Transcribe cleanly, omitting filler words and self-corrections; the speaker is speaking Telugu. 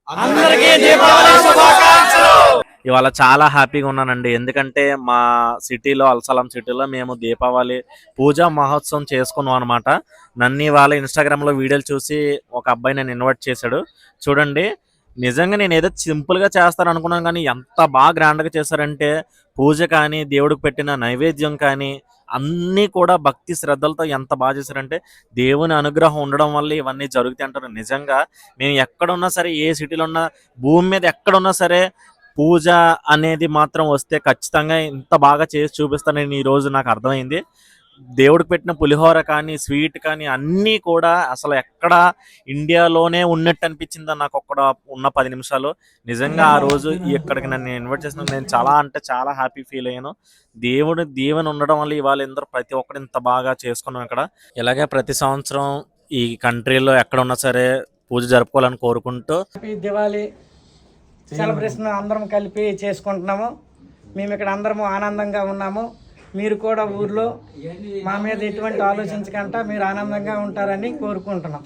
అందరికీ దీపావళి శుభాకాంక్షలు. ఇవాళ చాలా హ్యాపీగా ఉన్నానండి. ఎందుకంటే మా సిటీలో అల్సలం సిటీలో మేము దీపావళి పూజా మహోత్సవం చేసుకున్నాం అనమాట. నన్ను ఇవాళ ఇన్స్టాగ్రామ్లో వీడియోలు చూసి ఒక అబ్బాయి నన్ను ఇన్వైట్ చేశాడు. చూడండి, నిజంగా నేను ఏదో సింపుల్గా చేస్తాను అనుకున్నాను, కానీ ఎంత బాగా గ్రాండ్గా చేశారంటే పూజ కానీ దేవుడికి పెట్టిన నైవేద్యం కానీ అన్నీ కూడా భక్తి శ్రద్ధలతో ఎంత బాగా చేశారంటే దేవుని అనుగ్రహం ఉండడం వల్ల ఇవన్నీ జరుగుతాయి అంటారు. నిజంగా మేము ఎక్కడున్నా సరే, ఏ సిటీలో ఉన్నా, భూమి మీద ఎక్కడున్నా సరే, పూజ అనేది మాత్రం వస్తే ఖచ్చితంగా ఇంత బాగా చేసి చూపిస్తానని ఈరోజు నాకు అర్థమైంది. దేవుడికి పెట్టిన పులిహోర కానీ, స్వీట్ కానీ అన్నీ కూడా అసలు ఎక్కడ ఇండియాలోనే ఉన్నట్టు అనిపించింది నాకు ఒక్కడ ఉన్న 10 నిమిషాలు. నిజంగా ఆ రోజు ఇక్కడికి నన్ను ఇన్వైట్ చేసిన నేను చాలా అంటే చాలా హ్యాపీ ఫీల్ అయ్యాను. దేవుడి దీవెన ఉండడం వల్ల ఇవాళ ప్రతి ఒక్కరు ఇంత బాగా చేసుకున్నాం ఇక్కడ. ఇలాగే ప్రతి సంవత్సరం ఈ కంట్రీలో ఎక్కడ ఉన్నా సరే పూజ జరుపుకోవాలని కోరుకుంటూ దివాళీ సెలబ్రేషన్ అందరం కలిపి చేసుకుంటున్నాము. మేము ఇక్కడ అందరము ఆనందంగా ఉన్నాము. మీరు కూడా ఊర్లో మా మీద ఎటువంటి ఆలోచించకుండా మీరు ఆనందంగా ఉంటారని కోరుకుంటున్నాం.